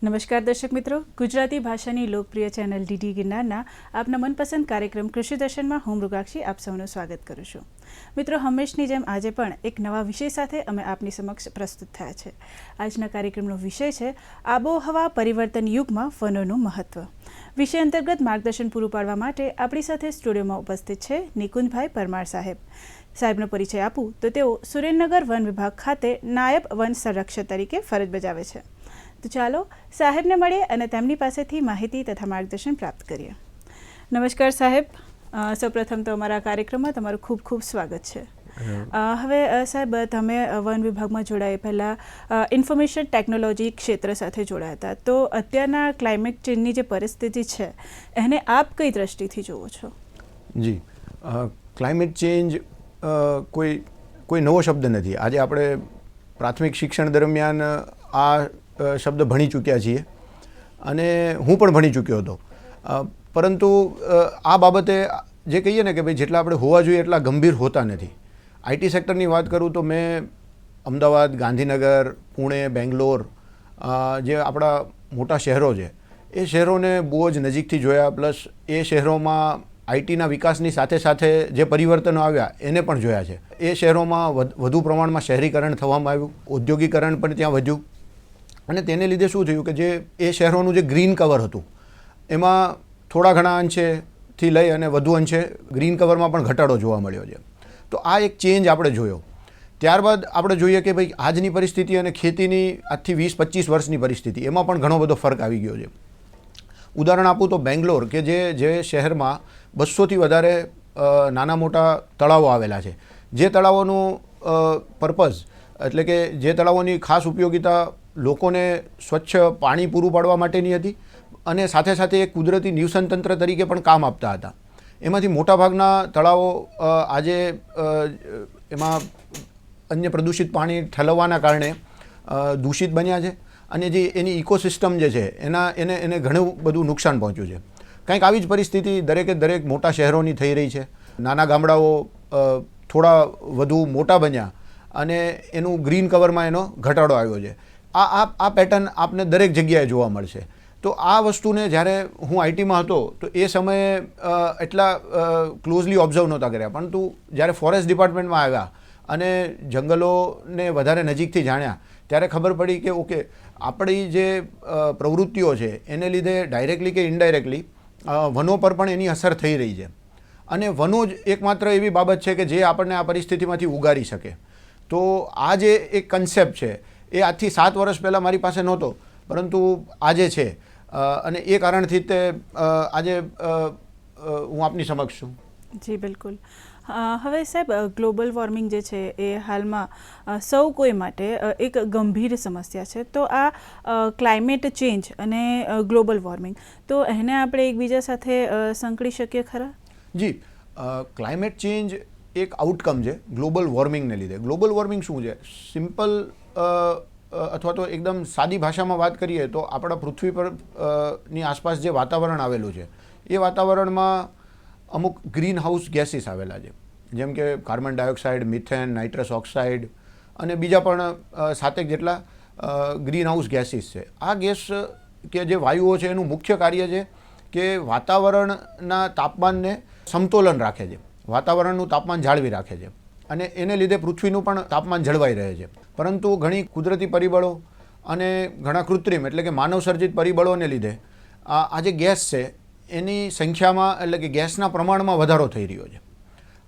નમસ્કાર દર્શક મિત્રો, ગુજરાતી ભાષાની લોકપ્રિય ચેનલ ડીડી ગિરનારના આપના મનપસંદ કાર્યક્રમ કૃષિ દર્શનમાં હું મૃગાક્ષી આપ સૌનું સ્વાગત કરું છું. મિત્રો, હંમેશની જેમ આજે પણ એક નવા વિષય સાથે અમે આપની સમક્ષ પ્રસ્તુત થયા છે. આજના કાર્યક્રમનો વિષય છે આબોહવા પરિવર્તન યુગમાં વનોનું મહત્વ. વિષય અંતર્ગત માર્ગદર્શન પૂરું પાડવા માટે આપણી સાથે સ્ટુડિયોમાં ઉપસ્થિત છે નિકુંજભાઈ પરમાર સાહેબ. સાહેબનો પરિચય આપું તો તેઓ સુરેન્દ્રનગર વન વિભાગ ખાતે નાયબ વન સંરક્ષક તરીકે ફરજ બજાવે છે. તો ચાલો સાહેબને મળીએ અને તેમની પાસેથી માહિતી તથા માર્ગદર્શન પ્રાપ્ત કરીએ. નમસ્કાર સાહેબ, સૌપ્રથમ તો અમારા કાર્યક્રમમાં તમારું ખૂબ ખૂબ સ્વાગત છે. હવે સાહેબ, તમે વન વિભાગમાં જોડાયા પહેલાં ઇન્ફોર્મેશન ટેકનોલોજી ક્ષેત્ર સાથે જોડાયા હતા, તો અત્યારના ક્લાઇમેટ ચેન્જની જે પરિસ્થિતિ છે એને આપ કઈ દ્રષ્ટિથી જુઓ છો? જી, ક્લાઇમેટ ચેન્જ કોઈ નવો શબ્દ નથી. આજે આપણે પ્રાથમિક શિક્ષણ દરમિયાન આ શબ્દ ભણી ચૂક્યા છીએ અને હું પણ ભણી ચૂક્યો હતો. પરંતુ આ બાબતે જે કહીએ ને કે ભાઈ જેટલા આપણે હોવા જોઈએ એટલા ગંભીર હોતા નથી. આઈટી સેક્ટરની વાત કરું તો મેં અમદાવાદ, ગાંધીનગર, પુણે, બેંગ્લોર જે આપણા મોટા શહેરો છે એ શહેરોને બહુ જ નજીકથી જોયા. પ્લસ એ શહેરોમાં આઈટીના વિકાસની સાથે સાથે જે પરિવર્તનો આવ્યા એને પણ જોયા છે. એ શહેરોમાં વધુ પ્રમાણમાં શહેરીકરણ થવામાં આવ્યું, ઔદ્યોગિકરણ પણ ત્યાં વધ્યું અને તેને લીધે શું થયું કે જે એ શહેરોનું જે ગ્રીન કવર હતું એમાં થોડા ઘણા અંશેથી લઈ અને વધુ અંશે ગ્રીન કવરમાં પણ ઘટાડો જોવા મળ્યો છે. તો આ એક ચેન્જ આપણે જોયો. ત્યારબાદ આપણે જોઈએ કે ભાઈ આજની પરિસ્થિતિ અને ખેતીની આજથી 20-25 વર્ષની પરિસ્થિતિ એમાં પણ ઘણો બધો ફરક આવી ગયો છે. ઉદાહરણ આપું તો બેંગ્લોર કે જે શહેરમાં 200થી વધારે નાના મોટા તળાવો આવેલા છે. જે તળાવોનું પર્પઝ એટલે કે જે તળાવોની ખાસ ઉપયોગિતા લોકોને સ્વચ્છ પાણી પૂરું પાડવા માટેની હતી અને સાથે સાથે એક કુદરતી નિવસન તંત્ર તરીકે પણ કામ આપતા હતા. એમાંથી મોટાભાગના તળાવો આજે એમાં અન્ય પ્રદૂષિત પાણી ઠલવવાના કારણે દૂષિત બન્યા છે અને જે એની ઇકોસિસ્ટમ જે છે એને ઘણું બધું નુકસાન પહોંચ્યું છે. કંઈક આવી જ પરિસ્થિતિ દરેક મોટા શહેરોની થઈ રહી છે. નાના ગામડાઓ થોડા વધુ મોટા બન્યા અને એનું ગ્રીન કવરમાં એનો ઘટાડો આવ્યો છે. આ પેટર્ન આપને દરેક જગ્યાએ જોવા મળશે. તો આ વસ્તુને જ્યારે હું આઈટીમાં હતો તો એ સમયે એટલા ક્લોઝલી ઓબ્ઝર્વ નહોતા કર્યા, પરંતુ જ્યારે ફોરેસ્ટ ડિપાર્ટમેન્ટમાં આવ્યા અને જંગલોને વધારે નજીકથી જાણ્યા ત્યારે ખબર પડી કે ઓકે, આપણી જે પ્રવૃત્તિઓ છે એને લીધે ડાયરેક્ટલી કે ઇનડાયરેક્ટલી વનો પર પણ એની અસર થઈ રહી છે. અને વનો જ એકમાત્ર એવી બાબત છે કે જે આપણને આ પરિસ્થિતિમાંથી ઉગારી શકે. તો આ જે એક કન્સેપ્ટ છે એ આજથી 7 વર્ષ પહેલાં મારી પાસે નહોતો, પરંતુ આજે છે અને એ કારણથી તે આજે હું આપની સમક્ષ છું. જી બિલકુલ. હવે સાહેબ, ગ્લોબલ વોર્મિંગ જે છે એ હાલમાં સૌ કોઈ માટે એક ગંભીર સમસ્યા છે. તો આ ક્લાઇમેટ ચેન્જ અને ગ્લોબલ વોર્મિંગ, તો એને આપણે એકબીજા સાથે સંકળી શકીએ ખરા? જી, ક્લાઇમેટ ચેન્જ એક આઉટકમ છે ગ્લોબલ વોર્મિંગને લીધે. ગ્લોબલ વોર્મિંગ શું છે? સિમ્પલ અથવા તો એકદમ સાદી ભાષામાં વાત કરીએ તો આપણા પૃથ્વી પર ની આસપાસ જે વાતાવરણ આવેલું છે એ વાતાવરણમાં અમુક ગ્રીન હાઉસ ગેસીસ આવેલા છે, જેમ કે carbon dioxide, methane, nitrous oxide અને બીજા પણ 7 જેટલા ગ્રીન હાઉસ ગેસીસ છે. આ ગેસ કે જે વાયુઓ છે એનું મુખ્ય કાર્ય છે કે વાતાવરણના તાપમાનને સમતોલન રાખે છે, વાતાવરણનું તાપમાન જાળવી રાખે છે અને એને લીધે પૃથ્વીનું પણ તાપમાન જળવાઈ રહે છે. પરંતુ ઘણી કુદરતી પરિબળો અને ઘણા કૃત્રિમ એટલે કે માનવસર્જિત પરિબળોને લીધે આ જે ગેસ છે એની સંખ્યામાં એટલે કે ગેસના પ્રમાણમાં વધારો થઈ રહ્યો છે.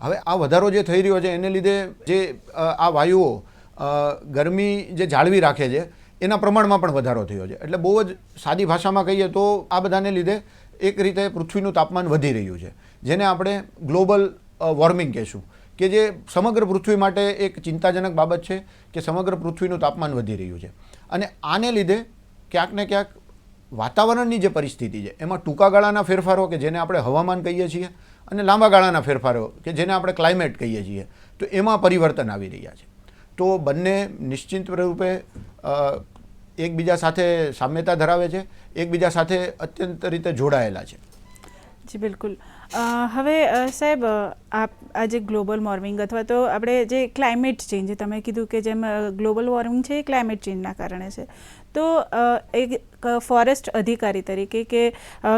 હવે આ વધારો જે થઈ રહ્યો છે એને લીધે જે આ વાયુઓ ગરમી જે જાળવી રાખે છે એના પ્રમાણમાં પણ વધારો થયો છે. એટલે બહુ જ સાદી ભાષામાં કહીએ તો આ બધાને લીધે એક રીતે પૃથ્વીનું તાપમાન વધી રહ્યું છે, જેને આપણે ગ્લોબલ વોર્મિંગ કહીશું, કે જે સમગ્ર પૃથ્વી માટે એક ચિંતાજનક બાબત છે કે સમગ્ર પૃથ્વીનું તાપમાન વધી રહ્યું છે. અને આને લીધે ક્યાંક ને ક્યાંક વાતાવરણની જે પરિસ્થિતિ છે એમાં ટૂંકા ગાળાના ફેરફારો કે જેને આપણે હવામાન કહીએ છીએ અને લાંબા ગાળાના ફેરફારો કે જેને આપણે ક્લાઇમેટ કહીએ છીએ, તો એમાં પરિવર્તન આવી રહ્યા છે. તો બંને નિશ્ચિત રૂપે એકબીજા સાથે સામ્યતા ધરાવે છે, એકબીજા સાથે અત્યંત રીતે જોડાયેલા છે. જી બિલકુલ. હવે સાહેબ આપ આ જે ગ્લોબલ વોર્મિંગ અથવા તો આપણે જે ક્લાઇમેટ ચેન્જ તમે કીધું કે જેમ ગ્લોબલ વોર્મિંગ છે એ ક્લાઇમેટ ચેન્જના કારણે છે, તો એક ફોરેસ્ટ અધિકારી તરીકે કે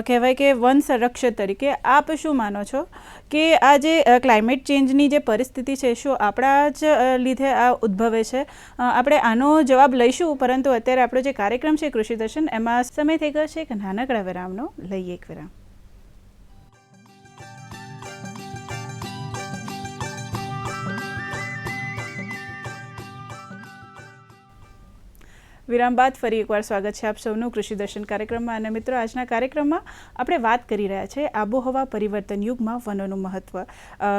કહેવાય કે વન સંરક્ષક તરીકે આપ શું માનો છો કે આ જે ક્લાઇમેટ ચેન્જની જે પરિસ્થિતિ છે શું આપણા જ લીધે આ ઉદ્ભવે છે? આપણે આનો જવાબ લઈશું, પરંતુ અત્યારે આપણો જે કાર્યક્રમ છે કૃષિ દર્શન એમાં સમય થઈ ગયો છે એક નાનકડા વિરામનો. લઈએ એક વિરામ. વિરામ બાદ ફરી એકવાર સ્વાગત છે આપ સૌનું કૃષિ દર્શન કાર્યક્રમમાં. અને મિત્રો, આજના કાર્યક્રમમાં આપણે વાત કરી રહ્યા છે આબોહવા પરિવર્તન યુગમાં વનોનું મહત્ત્વ.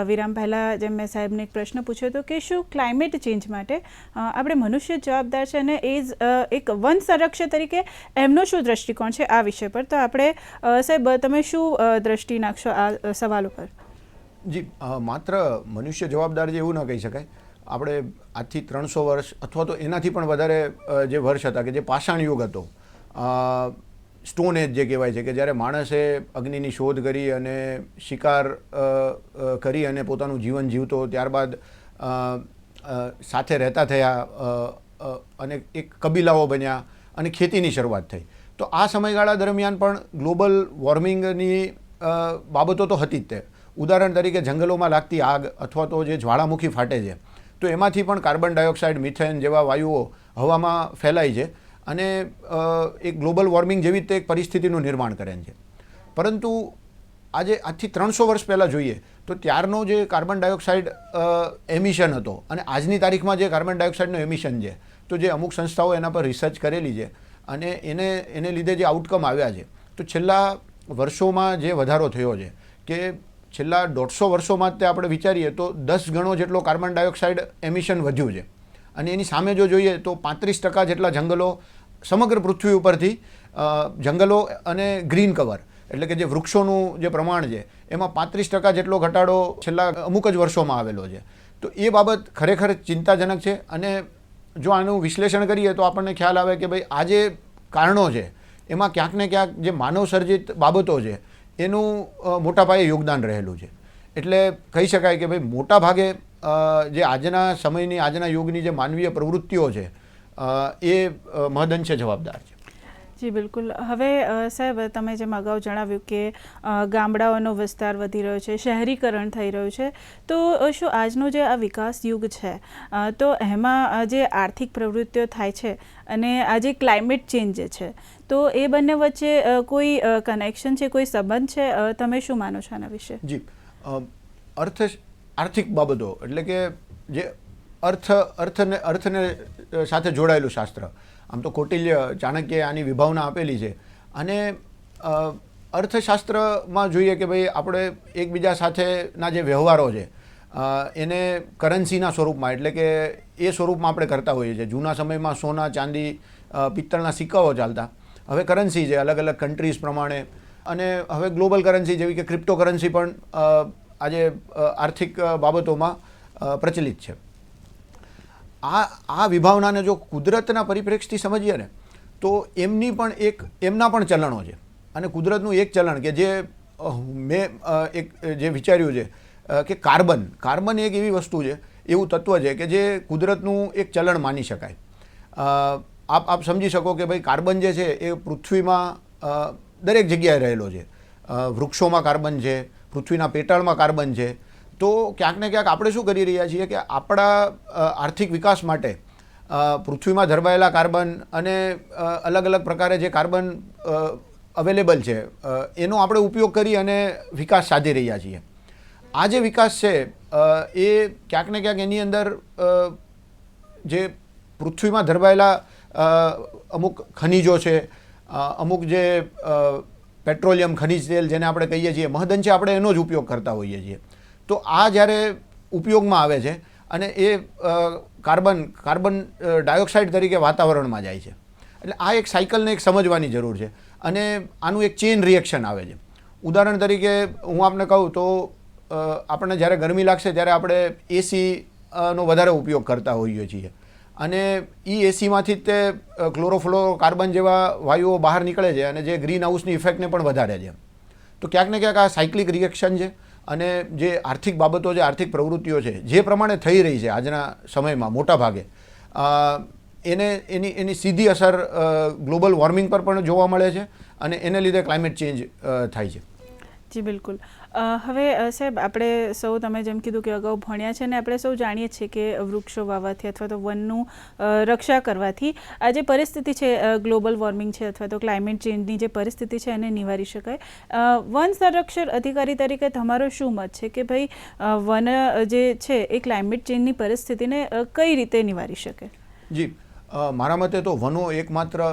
વિરામ પહેલાં જેમ મેં સાહેબને એક પ્રશ્ન પૂછ્યો હતો કે શું ક્લાઇમેટ ચેન્જ માટે આપણે મનુષ્ય જવાબદાર છે, અને એ જ એક વન સંરક્ષક તરીકે એમનો શું દૃષ્ટિકોણ છે આ વિષય પર? તો આપણે સાહેબ તમે શું દ્રષ્ટિ નાખશો આ સવાલ ઉપર? જી, માત્ર મનુષ્ય જવાબદાર છે એવું ન કહી શકાય. આપણે આજથી 300 વર્ષ અથવા તો એનાથી પણ વધારે જે વર્ષ હતા કે જે પાષાણ યુગ હતો, સ્ટોન એજ જે કહેવાય છે, કે જ્યારે માણસે અગ્નિની શોધ કરી અને શિકાર કરી અને પોતાનું જીવન જીવતો, ત્યારબાદ સાથે રહેતા થયા અને એક કબીલાઓ બન્યા અને ખેતીની શરૂઆત થઈ. તો આ સમયગાળા દરમિયાન પણ ગ્લોબલ વોર્મિંગની બાબતો તો હતી જ. તે ઉદાહરણ તરીકે જંગલોમાં લાગતી આગ અથવા તો જે જ્વાળામુખી ફાટે છે, તો એમાંથી પણ કાર્બન ડાયોક્સાઇડ, મિથેન જેવા વાયુઓ હવામાં ફેલાય છે અને એક ગ્લોબલ વોર્મિંગ જેવી રીતે એક પરિસ્થિતિનું નિર્માણ કરે છે. પરંતુ આજથી 300 વર્ષ પહેલાં જોઈએ તો ત્યારનો જે કાર્બન ડાયોક્સાઇડ એમિશન હતો અને આજની તારીખમાં જે કાર્બન ડાયોક્સાઇડનું એમિશન છે, તો જે અમુક સંસ્થાઓ એના પર રિસર્ચ કરેલી છે અને એને લીધે જે આઉટકમ આવ્યા છે, તો છેલ્લા વર્ષોમાં જે વધારો થયો છે કે છેલ્લા 150 વર્ષોમાં જ તે આપણે વિચારીએ તો 10 ગણો જેટલો કાર્બન ડાયોક્સાઇડ એમિશન વધ્યું છે. અને એની સામે જો જોઈએ તો 35% જેટલા જંગલો સમગ્ર પૃથ્વી ઉપરથી જંગલો અને ગ્રીન કવર એટલે કે જે વૃક્ષોનું જે પ્રમાણ છે એમાં 35% જેટલો ઘટાડો છેલ્લા અમુક જ વર્ષોમાં આવેલો છે. તો એ બાબત ખરેખર ચિંતાજનક છે. અને જો આનું વિશ્લેષણ કરીએ તો આપણને ખ્યાલ આવે કે ભાઈ આ જે કારણો છે એમાં ક્યાંક ને ક્યાંક જે માનવ સર્જિત બાબતો છે એનું મોટા પાયે યોગદાન રહેલું છે. એટલે કહી શકાય કે ભાઈ મોટા ભાગે જે આજના સમયની, આજના યુગની જે માનવીય પ્રવૃત્તિઓ છે એ મહદઅંશે જવાબદાર છે. જી બિલકુલ. હવે સાહેબ તમે જેમ અગાઉ જણાવ્યું કે ગામડાઓનો વિસ્તાર વધી રહ્યો છે, શહેરીકરણ થઈ રહ્યું છે, તો શું આજનો જે આ વિકાસ યુગ છે તો એમાં જે આર્થિક પ્રવૃત્તિઓ થાય છે અને આ જે ક્લાઇમેટ ચેન્જ છે, તો એ બંને વચ્ચે કોઈ કનેક્શન છે, કોઈ સંબંધ છે? તમે શું માનો છો આના વિશે? જી, આર્થિક બાબતો એટલે કે જે અર્થને સાથે જોડાયેલું શાસ્ત્ર. આમ તો કૌટિલ્ય, ચાણક્યે આની વિભાવના આપેલી છે. અને અર્થશાસ્ત્રમાં જોઈએ કે ભાઈ આપણે એકબીજા સાથેના જે વ્યવહારો છે એને કરન્સીના સ્વરૂપમાં એટલે કે એ સ્વરૂપમાં આપણે કરતા હોઈએ છીએ. જૂના સમયમાં સોના, ચાંદી, પિત્તળના સિક્કાઓ ચાલતા. હવે કરન્સી છે અલગ અલગ કન્ટ્રીઝ પ્રમાણે, અને હવે ગ્લોબલ કરન્સી જેવી કે ક્રિપ્ટો કરન્સી પણ આજે આર્થિક બાબતોમાં પ્રચલિત છે. આ વિભાવનાને જો કુદરતના પરિપ્રેક્ષથી સમજીએ ને તો એમના પણ ચલણો છે. અને કુદરતનું એક ચલણ કે જે મેં જે વિચાર્યું છે કે કાર્બન એક એવી વસ્તુ છે, એવું તત્વ છે કે જે કુદરતનું એક ચલણ માની શકાય. આપ સમજી શકો કે ભાઈ કાર્બન જે છે એ પૃથ્વીમાં દરેક જગ્યાએ રહેલો છે. વૃક્ષોમાં કાર્બન છે, પૃથ્વીના પેટાળમાં કાર્બન છે. તો ક્યાંક ને ક્યાંક આપણે શું કરી રહ્યા છીએ કે આપણા આર્થિક વિકાસ માટે પૃથ્વીમાં ધરબાયેલા કાર્બન અને અલગ અલગ પ્રકારે જે કાર્બન અવેલેબલ છે એનો આપણે ઉપયોગ કરી અને વિકાસ સાધી રહ્યા છીએ. આ જે વિકાસ છે એ ક્યાંક ને ક્યાંક એની અંદર જે પૃથ્વીમાં ધરબાયેલા અમુક ખનિજો છે, અમુક જે પેટ્રોલિયમ, ખનિજ તેલ જેને આપણે કહીએ છીએ, મહદઅંશે આપણે એનો જ ઉપયોગ કરતા હોઈએ છીએ. તો આ જ્યારે ઉપયોગમાં આવે છે અને એ કાર્બન ડાયોક્સાઇડ તરીકે વાતાવરણમાં જાય છે. એટલે આ એક સાયકલને એક સમજવાની જરૂર છે અને આનું એક ચેઇન રિએક્શન આવે છે. ઉદાહરણ તરીકે હું આપને કહું તો આપણને જ્યારે ગરમી લાગશે ત્યારે આપણે એસીનો વધારે ઉપયોગ કરતા હોઈએ છીએ અને એ એસીમાંથી જ તે ક્લોરોફ્લોરો કાર્બન જેવા વાયુઓ બહાર નીકળે છે અને જે ગ્રીન હાઉસની ઇફેક્ટને પણ વધારે છે. તો ક્યાંક ને ક્યાંક આ સાયક્લિક રિએક્શન છે અને જે આર્થિક બાબતો છે, આર્થિક પ્રવૃત્તિઓ છે, જે પ્રમાણે થઈ રહી છે આજના સમયમાં મોટા ભાગે, એની સીધી અસર ગ્લોબલ વોર્મિંગ પર પણ જોવા મળે છે અને એને લીધે ક્લાઇમેટ ચેન્જ થાય છે. જી બિલકુલ. હવે સાહેબ, આપણે સૌ, તમે જેમ કીધું કે અગાઉ ભણ્યા છે અને આપણે સૌ જાણીએ છીએ કે વૃક્ષો વાવવાથી અથવા તો વનનું રક્ષા કરવાથી આ જે પરિસ્થિતિ છે, ગ્લોબલ વોર્મિંગ છે અથવા તો ક્લાઇમેટ ચેન્જની જે પરિસ્થિતિ છે એને નિવારી શકાય. વન સંરક્ષણ અધિકારી તરીકે તમારો શું મત છે કે ભાઈ વન જે છે એ ક્લાઇમેટ ચેન્જની પરિસ્થિતિને કઈ રીતે નિવારી શકે? જી, મારા મતે તો વનો એકમાત્ર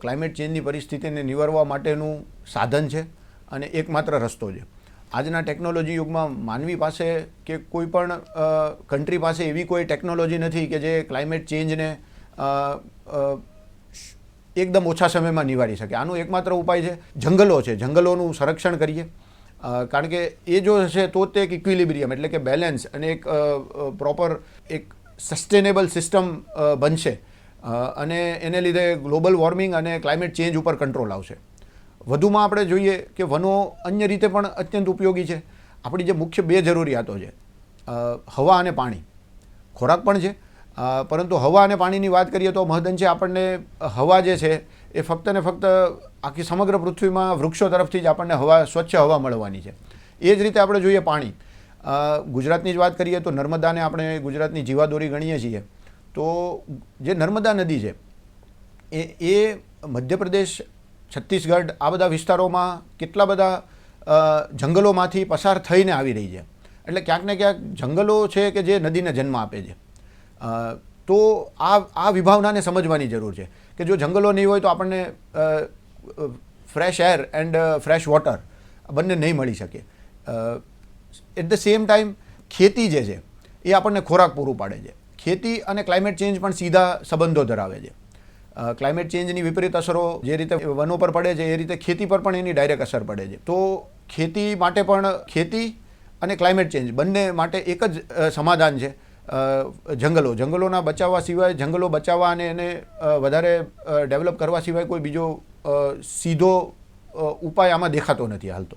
ક્લાઇમેટ ચેન્જની પરિસ્થિતિને નિવારવા માટેનું સાધન છે અને એકમાત્ર રસ્તો છે. આજના ટેકનોલોજી યુગમાં માનવી પાસે કે કોઈ પણ કન્ટ્રી પાસે એવી કોઈ ટેકનોલોજી નથી કે જે ક્લાઇમેટ ચેન્જને એકદમ ઓછા સમયમાં નિવારી શકે. આનો એકમાત્ર ઉપાય છે જંગલો છે. જંગલોનું સંરક્ષણ કરીએ, કારણ કે એ જો હશે તો જ તે એક ઇક્વિલિબ્રિયમ એટલે કે બેલેન્સ અને એક પ્રોપર એક સસ્ટેનેબલ સિસ્ટમ બનશે અને એને લીધે ગ્લોબલ વોર્મિંગ અને ક્લાઇમેટ ચેન્જ ઉપર કંટ્રોલ આવશે. વધુમાં આપણે જોઈએ કે વનો અન્ય રીતે પણ અત્યંત ઉપયોગી છે. આપણી જે મુખ્ય બે જરૂરિયાતો છે, હવા અને પાણી, ખોરાક પણ છે, પરંતુ હવા અને પાણીની વાત કરીએ તો મહદઅંશે આપણને હવા જે છે એ ફક્ત ને ફક્ત આખી સમગ્ર પૃથ્વીમાં વૃક્ષો તરફથી જ આપણને સ્વચ્છ હવા મળવાની છે. એ જ રીતે આપણે જોઈએ પાણી. ગુજરાતની જ વાત કરીએ તો નર્મદાને આપણે ગુજરાતની જીવાદોરી ગણીએ છીએ. તો જે નર્મદા નદી છે એ મધ્યપ્રદેશ, છત્તીસગઢ આ બધા વિસ્તારોમાં કેટલા બધા જંગલોમાંથી પસાર થઈને આવી રહી છે. એટલે ક્યાંક ને ક્યાંક જંગલો છે કે જે નદીને જન્મ આપે છે. તો આ વિભાવનાને સમજવાની જરૂર છે કે જો જંગલો નહીં હોય તો આપણને fresh air and fresh water બંને નહીં મળી શકે. એટ ધ સેમ ટાઈમ ખેતી જે છે એ આપણને ખોરાક પૂરું પાડે છે. ખેતી અને ક્લાઇમેટ ચેન્જ પણ સીધા સંબંધો ધરાવે છે. ક્લાઇમેટ ચેન્જની વિપરીત અસરો જે રીતે વનો પર પડે છે એ રીતે ખેતી પર પણ એની ડાયરેક્ટ અસર પડે છે. તો ખેતી માટે પણ, ખેતી અને ક્લાઇમેટ ચેન્જ બંને માટે એક જ સમાધાન છે જંગલોના બચાવવા સિવાય, જંગલો બચાવવા અને એને વધારે ડેવલપ કરવા સિવાય કોઈ બીજો સીધો ઉપાય આમાં દેખાતો નથી હાલ તો.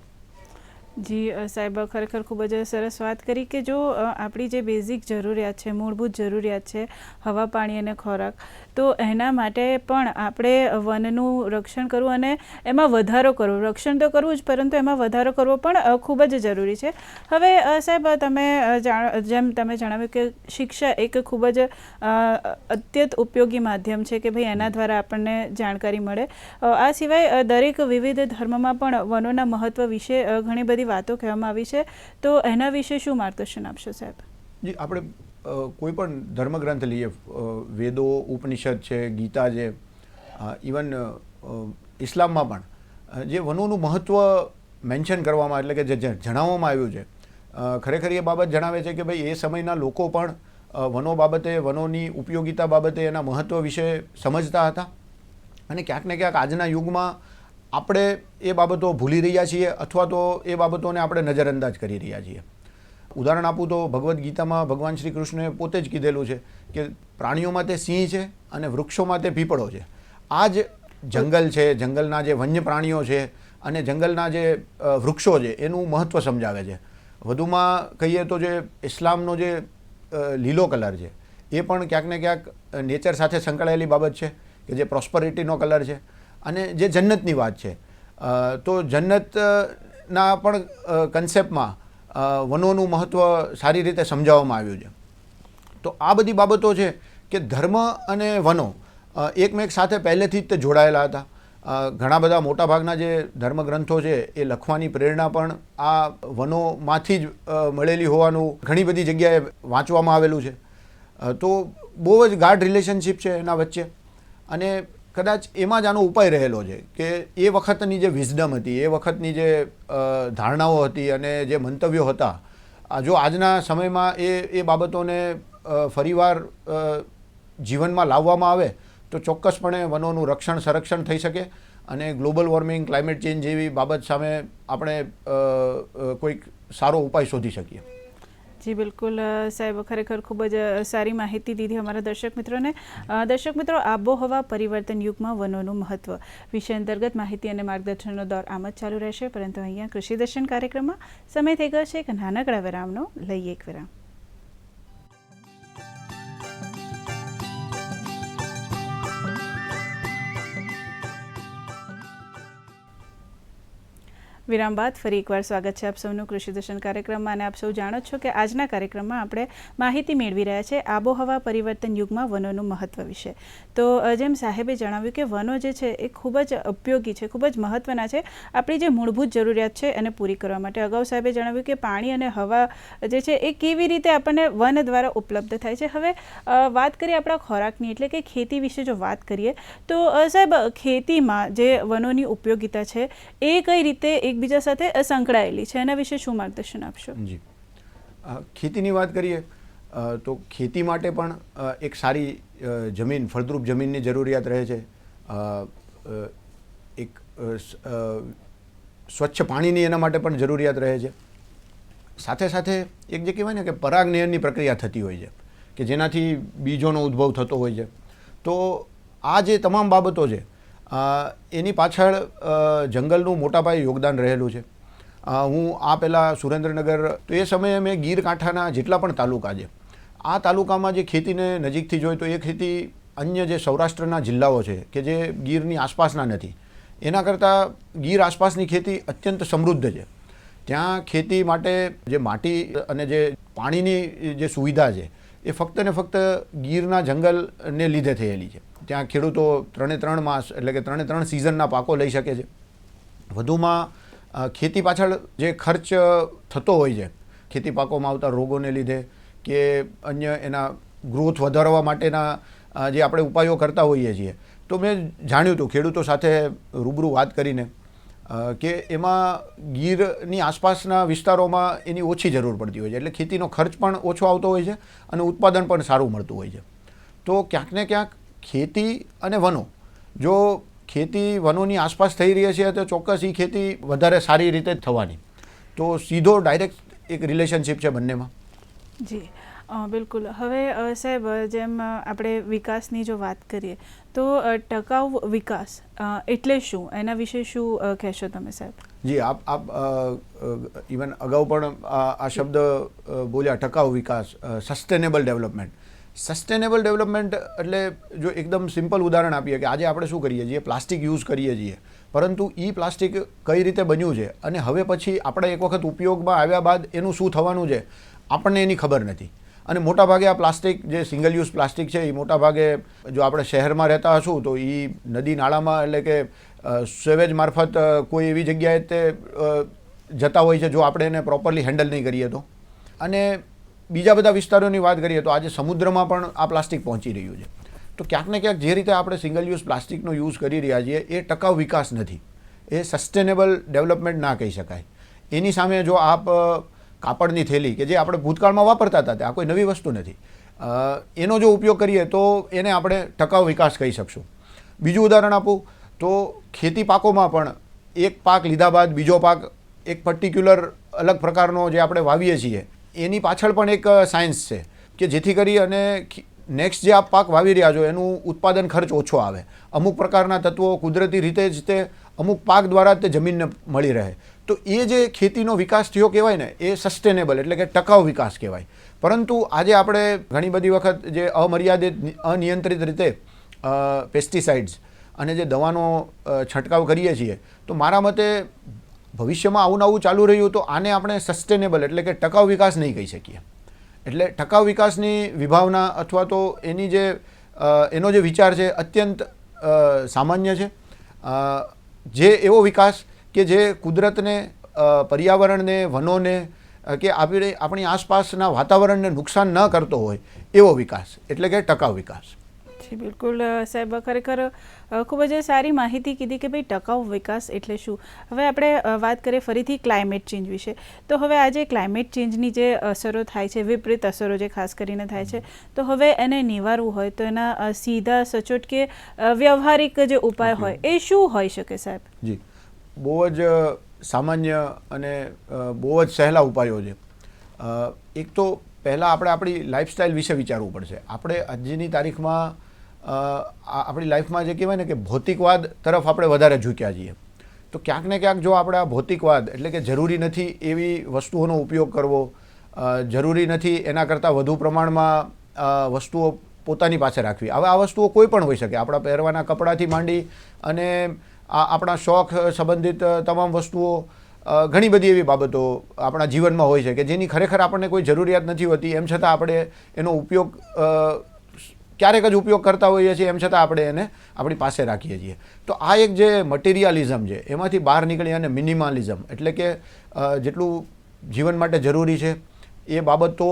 જી સાહેબ, ખરેખર ખૂબ જ સરસ વાત કરી કે જો આપણી જે બેઝિક જરૂરિયાત છે, મૂળભૂત જરૂરિયાત છે, હવા, પાણી અને ખોરાક, તો એના માટે પણ આપણે વનનું રક્ષણ કરવું અને એમાં વધારો કરવો. રક્ષણ તો કરવું જ, પરંતુ એમાં વધારો કરવો પણ ખૂબ જ જરૂરી છે. હવે સાહેબ, જેમ તમે જણાવ્યું કે શિક્ષા એક ખૂબ જ અત્યંત ઉપયોગી માધ્યમ છે કે ભાઈ એના દ્વારા આપણને જાણકારી મળે. આ સિવાય દરેક વિવિધ ધર્મમાં પણ વનોના મહત્ત્વ વિશે ઘણી બધી વાતો કહેવામાં આવી છે. તો એના વિશે શું માર્ગદર્શન આપશો સાહેબ? જી, આપણે કોઈ પણ ધર્મગ્રંથ લઈએ, વેદો, ઉપનિષદ છે, ગીતા છે, ઇવન ઇસ્લામમાં પણ જે વનોનું મહત્ત્વ મેન્શન કરવામાં, એટલે કે જે જણાવવામાં આવ્યું છે, ખરેખર એ બાબત જણાવે છે કે ભાઈ એ સમયના લોકો પણ વનો બાબતે, વનોની ઉપયોગિતા બાબતે, એના મહત્ત્વ વિશે સમજતા હતા. અને ક્યાંક ને ક્યાંક આજના યુગમાં આપણે એ બાબતો ભૂલી રહ્યા છીએ અથવા તો એ બાબતોને આપણે નજરઅંદાજ કરી રહ્યા છીએ. ઉદાહરણ આપું તો ભગવદ્ ગીતામાં ભગવાન શ્રી કૃષ્ણએ પોતે જ કીધેલું છે કે પ્રાણીઓમાં તે સિંહ છે અને વૃક્ષોમાં તે પીપળો છે. આ જ જંગલ છે, જંગલના જે વન્ય પ્રાણીઓ છે અને જંગલના જે વૃક્ષો છે એનું મહત્ત્વ સમજાવે છે. વધુમાં કહીએ તો જે ઇસ્લામનો જે લીલો કલર છે એ પણ ક્યાંક ને ક્યાંક નેચર સાથે સંકળાયેલી બાબત છે કે જે પ્રોસ્પરિટીનો કલર છે. અને જે જન્નતની વાત છે, તો જન્નતના પણ કન્સેપ્ટમાં વનોનું મહત્ત્વ સારી રીતે સમજાવવામાં આવ્યું છે. તો આ બધી બાબતો છે કે ધર્મ અને વનો એકમેક સાથે પહેલેથી જ તે જોડાયેલા હતા. ઘણા બધા મોટાભાગના જે ધર્મગ્રંથો છે એ લખવાની પ્રેરણા પણ આ વનોમાંથી જ મળેલી હોવાનું ઘણી બધી જગ્યાએ વાંચવામાં આવેલું છે. તો બહુ જ ગાઢ રિલેશનશિપ છે એના વચ્ચે અને કદાચ એમાં જ આનો ઉપાય રહેલો છે કે એ વખતની જે વિઝડમ હતી, એ વખતની જે ધારણાઓ હતી અને જે મંતવ્યો હતા, જો આજના સમયમાં એ બાબતોને ફરીવાર જીવનમાં લાવવામાં આવે તો ચોક્કસપણે વનોનું રક્ષણ, સંરક્ષણ થઈ શકે અને ગ્લોબલ વોર્મિંગ, ક્લાઇમેટ ચેન્જ જેવી બાબત સામે આપણે કોઈક સારો ઉપાય શોધી શકીએ. જી બિલકુલ સાહેબ, ખરેખર ખૂબ જ સારી માહિતી દીધી અમારા દર્શક મિત્રોને. દર્શક મિત્રો, આબોહવા પરિવર્તન યુગમાં વનોનું મહત્વ વિષય અંતર્ગત માહિતી અને માર્ગદર્શનનો દોર આમ જ ચાલુ રહેશે, પરંતુ અહીંયા કૃષિ દર્શન કાર્યક્રમમાં સમય થઈ ગયો છે એક નાનકડા વિરામનો. લઈએ એક વિરામ. વિરામ બાદ ફરી એકવાર સ્વાગત છે આપ સૌનું કૃષિ દર્શન કાર્યક્રમમાં. અને આપ સૌ જાણો છો કે આજના કાર્યક્રમમાં આપણે માહિતી મેળવી રહ્યા છે આબોહવા પરિવર્તન યુગમાં વનોનું મહત્વ વિશે. તો જેમ સાહેબે જણાવ્યું કે વનો જે છે એ ખૂબ જ ઉપયોગી છે, ખૂબ જ મહત્ત્વના છે આપણી જે મૂળભૂત જરૂરિયાત છે એને પૂરી કરવા માટે. અગાઉ સાહેબે જણાવ્યું કે પાણી અને હવા જે છે એ કેવી રીતે આપણને વન દ્વારા ઉપલબ્ધ થાય છે. હવે વાત કરીએ આપણા ખોરાકની, એટલે કે ખેતી વિશે જો વાત કરીએ તો સાહેબ, ખેતીમાં જે વનોની ઉપયોગિતા છે એ કઈ રીતે એકબીજા સાથે સંકળાયેલી છે, એના વિશે શું માર્ગદર્શન આપશો? જી, ખેતીની વાત કરીએ તો ખેતી માટે પણ એક સારી જમીન, ફળદ્રુપ જમીનની જરૂરિયાત રહે છે. એક સ્વચ્છ પાણીની એના માટે પણ જરૂરિયાત રહે છે. સાથે સાથે એક જે કહેવાય ને કે પરાગનયનની પ્રક્રિયા થતી હોય છે કે જેનાથી બીજોનો ઉદ્ભવ થતો હોય છે. તો આ જે તમામ બાબતો છે એની પાછળ જંગલનું મોટા પાયે યોગદાન રહેલું છે. હું આ પહેલાં સુરેન્દ્રનગર, તો એ સમયે મેં ગીર કાંઠાના જેટલા પણ તાલુકા છે, આ તાલુકામાં જે ખેતીને નજીકથી જોઈ તો એ ખેતી અન્ય જે સૌરાષ્ટ્રના જિલ્લાઓ છે કે જે ગીરની આસપાસના નથી, એના કરતાં ગીર આસપાસની ખેતી અત્યંત સમૃદ્ધ છે. ત્યાં ખેતી માટે જે માટી અને જે પાણીની જે સુવિધા છે એ ફક્ત ને ફક્ત ગીરના જંગલને લીધે થયેલી છે. ત્યાં ખેડૂતો 3 માસ એટલે કે 3 સિઝનના પાકો લઈ શકે છે. વધુમાં ખેતી પાછળ જે ખર્ચ થતો હોય છે, ખેતી પાકોમાં આવતા રોગોને લીધે કે અન્ય એના ગ્રોથ વધારવા માટેના જે આપણે ઉપાયો કરતા હોઈએ છીએ, તો મેં જાણ્યું હતું ખેડૂતો સાથે રૂબરૂ વાત કરીને કે એમાં ગીરની આસપાસના વિસ્તારોમાં એની ઓછી જરૂર પડતી હોય છે, એટલે ખેતીનો ખર્ચ પણ ઓછો આવતો હોય છે અને ઉત્પાદન પણ સારું મળતું હોય છે. તો ક્યાંક ને ક્યાંક ખેતી અને વનો, જો ખેતી વનોની આસપાસ થઈ રહી છે તો ચોક્કસ એ ખેતી વધારે સારી રીતે થવાની. તો સીધો ડાયરેક્ટ એક રિલેશનશિપ છે બંનેમાં. જી બિલકુલ. હવે સાહેબ, જેમ આપણે વિકાસની જો વાત કરીએ તો ટકાઉ વિકાસ એટલે શું, એના વિશે શું કહેશો તમે સાહેબ? જી, આપ ઇવન અગાઉ પણ આ શબ્દ બોલ્યા, ટકાઉ વિકાસ, સસ્ટેનેબલ ડેવલપમેન્ટ. સસ્ટેનેબલ ડેવલપમેન્ટ એટલે જો એકદમ સિમ્પલ ઉદાહરણ આપીએ કે આજે આપણે શું કરીએ છીએ, પ્લાસ્ટિક યુઝ કરીએ છીએ, પરંતુ એ પ્લાસ્ટિક કઈ રીતે બન્યું છે અને હવે પછી આપણે એક વખત ઉપયોગમાં આવ્યા બાદ એનું શું થવાનું છે આપણને એની ખબર નથી. અને મોટાભાગે આ પ્લાસ્ટિક જે સિંગલ યુઝ પ્લાસ્ટિક છે એ મોટાભાગે જો આપણે શહેરમાં રહેતા હશું તો એ નદી નાળામાં એટલે કે સેવેજ મારફત કોઈ એવી જગ્યાએ તે જતા હોય છે જો આપણે એને પ્રોપરલી હેન્ડલ નહીં કરીએ તો. અને બીજા બધા વિસ્તારોની વાત કરીએ તો આજે સમુદ્રમાં પણ આ પ્લાસ્ટિક પહોંચી રહ્યું છે. તો ક્યાંક ને ક્યાંક જે રીતે આપણે સિંગલ યુઝ પ્લાસ્ટિકનો યુઝ કરી રહ્યા છીએ એ ટકાઉ વિકાસ નથી, એ સસ્ટેનેબલ ડેવલપમેન્ટ ના કહી શકાય. એની સામે જો આપ કાપડની થેલી કે જે આપણે ભૂતકાળમાં વાપરતા હતા, આ કોઈ નવી વસ્તુ નથી, એનો જો ઉપયોગ કરીએ તો એને આપણે ટકાઉ વિકાસ કહી શકશું. બીજું ઉદાહરણ આપું તો ખેતી પાકોમાં પણ એક પાક લીધા બાદ બીજો પાક એક પર્ટિક્યુલર અલગ પ્રકારનો જે આપણે વાવીએ છીએ એની પાછળ પણ એક સાયન્સ છે કે જેથી કરી અને નેક્સ્ટ જે આપ પાક વાવી રહ્યા છો એનું ઉત્પાદન ખર્ચ ઓછો આવે. અમુક પ્રકારના તત્વો કુદરતી રીતે જ તે અમુક પાક દ્વારા જ તે જમીનને મળી રહે. તો એ જે ખેતીનો વિકાસ થયો કહેવાય ને, એ સસ્ટેનેબલ એટલે કે ટકાઉ વિકાસ કહેવાય. પરંતુ આજે આપણે ઘણી બધી વખત જે અમર્યાદિત, અનિયંત્રિત રીતે પેસ્ટિસાઇડ્સ અને જે દવાનો છંટકાવ કરીએ છીએ, તો મારા મતે ભવિષ્યમાં આવું નવું ચાલુ રહ્યું તો આને આપણે સસ્ટેનેબલ એટલે કે ટકાઉ વિકાસ નહીં કહી શકીએ. એટલે ટકાઉ વિકાસની વિભાવના અથવા તો એની જે એનો જે વિચાર છે અત્યંત સામાન્ય છે. જે એવો વિકાસ કે જે કુદરતને, પર્યાવરણને, વનોને કે આપણી આસપાસના વાતાવરણને નુકસાન ન કરતો હોય એવો વિકાસ એટલે કે ટકાઉ વિકાસ. જી બિલકુલ સાહેબ, ખરેખર ખૂબ જ સારી માહિતી કીધી કે ભાઈ ટકાઉ વિકાસ એટલે શું. હવે આપણે વાત કરીએ ફરીથી ક્લાઇમેટ ચેન્જ વિશે. તો હવે આજે ક્લાઇમેટ ચેન્જની જે અસરો થાય છે, વિપરીત અસરો જે ખાસ કરીને થાય છે, તો હવે એને નિવારવું હોય તો એના સીધા સચોટ કે વ્યવહારિક જે ઉપાય હોય એ શું હોઈ શકે સાહેબ? જી, બહુ જ સામાન્ય અને બહુ જ સહેલા ઉપાયો છે. એક તો પહેલાં આપણે આપણી લાઈફસ્ટાઈલ વિશે વિચારવું પડશે. આપણે આજની તારીખમાં આપણી લાઈફમાં જે કહેવાય ને કે ભૌતિકવાદ તરફ આપણે વધારે ઝૂક્યા છીએ. તો ક્યાંક ને ક્યાંક જો આપણે આ ભૌતિકવાદ એટલે કે જરૂરી નથી એવી વસ્તુઓનો ઉપયોગ કરવો, જરૂરી નથી એના કરતાં વધુ પ્રમાણમાં વસ્તુઓ પોતાની પાસે રાખવી. હવે આ વસ્તુઓ કોઈ પણ હોઈ શકે, આપણા પહેરવાના કપડાથી માંડી અને આપણા શોખ સંબંધિત તમામ વસ્તુઓ, ઘણી બધી એવી બાબતો આપણા જીવનમાં હોય છે કે જેની ખરેખર આપણને કોઈ જરૂરિયાત નથી હોતી, એમ છતાં આપણે એનો ઉપયોગ ક્યારેક જ ઉપયોગ કરતા હોઈએ છીએ, એમ છતાં આપણે એને આપણી પાસે રાખીએ છીએ. તો આ એક જે મટીરિયાલિઝમ છે એમાંથી બહાર નીકળી અને મિનિમાલિઝમ એટલે કે જેટલું જીવન માટે જરૂરી છે એ બાબતો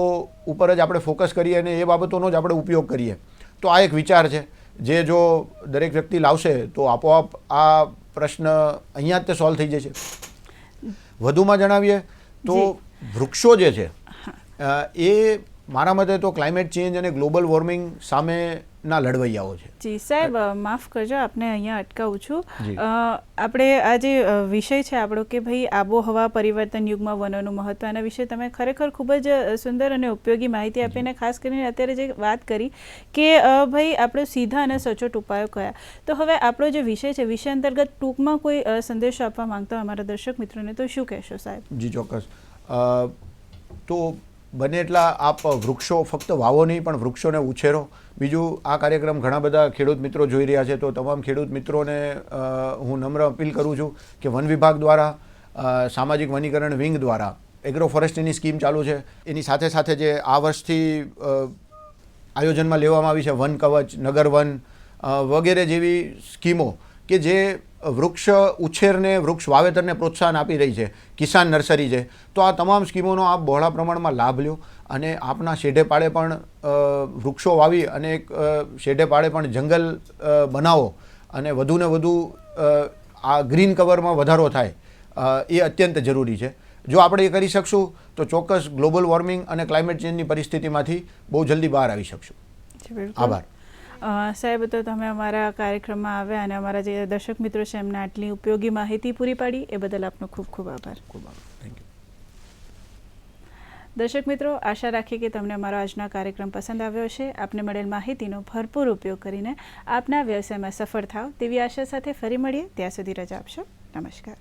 ઉપર જ આપણે ફોકસ કરીએ અને એ બાબતોનો જ આપણે ઉપયોગ કરીએ. તો આ એક વિચાર છે જે જો દરેક વ્યક્તિ લાવશે તો આપોઆપ આ પ્રશ્ન અહીંયા જ તે સોલ્વ થઈ જશે. વધુમાં જણાવીએ તો વૃક્ષો જે છે એ મારા મતે તો ક્લાઇમેટ ચેન્જ અને ગ્લોબલ વોર્મિંગ સામેના લડવૈયાઓ છે. જી સાહેબ, માફ કરજો, આપને અહીંયા અટકાવું છું. આપણે આ જે વિષય છે આપણો કે ભાઈ આબોહવા પરિવર્તન યુગમાં વનોનું મહત્વ, એના વિશે તમે ખરેખર ખૂબ જ સુંદર અને ઉપયોગી માહિતી આપીને ખાસ કરીને અત્યારે જે વાત કરી કે ભાઈ આપણે સીધા અને સચોટ ઉપાયો કયા. તો હવે આપણો જે વિષય છે વિષય અંતર્ગત ટૂંકમાં કોઈ સંદેશો આપવા માંગતો અમારા દર્શક મિત્રોને તો શું કહેશો સાહેબ? જી ચોક્કસ. તો બને એટલા આપ વૃક્ષો ફક્ત વાવો નહીં પણ વૃક્ષોને ઉછેરો. બીજું, આ કાર્યક્રમ ઘણા બધા ખેડૂત મિત્રો જોઈ રહ્યા છે, તો તમામ ખેડૂત મિત્રોને હું નમ્ર અપીલ કરું છું કે વન વિભાગ દ્વારા સામાજિક વનીકરણ વિંગ દ્વારા એગ્રો ફોરેસ્ટ્રીની સ્કીમ ચાલુ છે. એની સાથે સાથે જે આ વર્ષથી આયોજનમાં લેવામાં આવી છે વન કવચ, નગર વન વગેરે જેવી સ્કીમો કે જે વૃક્ષ ઉછેરને, વૃક્ષ વાવેતરને પ્રોત્સાહન આપી રહી છે. કિસાન નર્સરી છે. તો આ તમામ સ્કીમોનો આપ બહોળા પ્રમાણમાં લાભ લ્યો અને આપના શેઢે પાડે પણ વૃક્ષો વાવી અને એક શેઢે પાડે પણ જંગલ બનાવો અને વધુને વધુ આ ગ્રીન કવરમાં વધારો થાય એ અત્યંત જરૂરી છે. જો આપણે એ કરી શકશું તો ચોક્કસ ગ્લોબલ વોર્મિંગ અને ક્લાઇમેટ ચેન્જની પરિસ્થિતિમાંથી બહુ જલ્દી બહાર આવી શકશું. આભાર સાહેબ. તો તમે અમારા કાર્યક્રમમાં આવ્યા અને અમારા જે દર્શક મિત્રો છે એમને આટલી ઉપયોગી માહિતી પૂરી પાડી એ બદલ આપનો ખૂબ ખૂબ આભાર. Thank you. દર્શક મિત્રો, આશા રાખીએ કે તમને અમારો આજનો કાર્યક્રમ પસંદ આવ્યો હશે. આપને મળેલ માહિતીનો ભરપૂર ઉપયોગ કરીને આપના વ્યવસાયમાં સફળ થાવ તેવી આશા સાથે ફરી મળીએ. ત્યાં સુધી રજા આપશો. નમસ્કાર.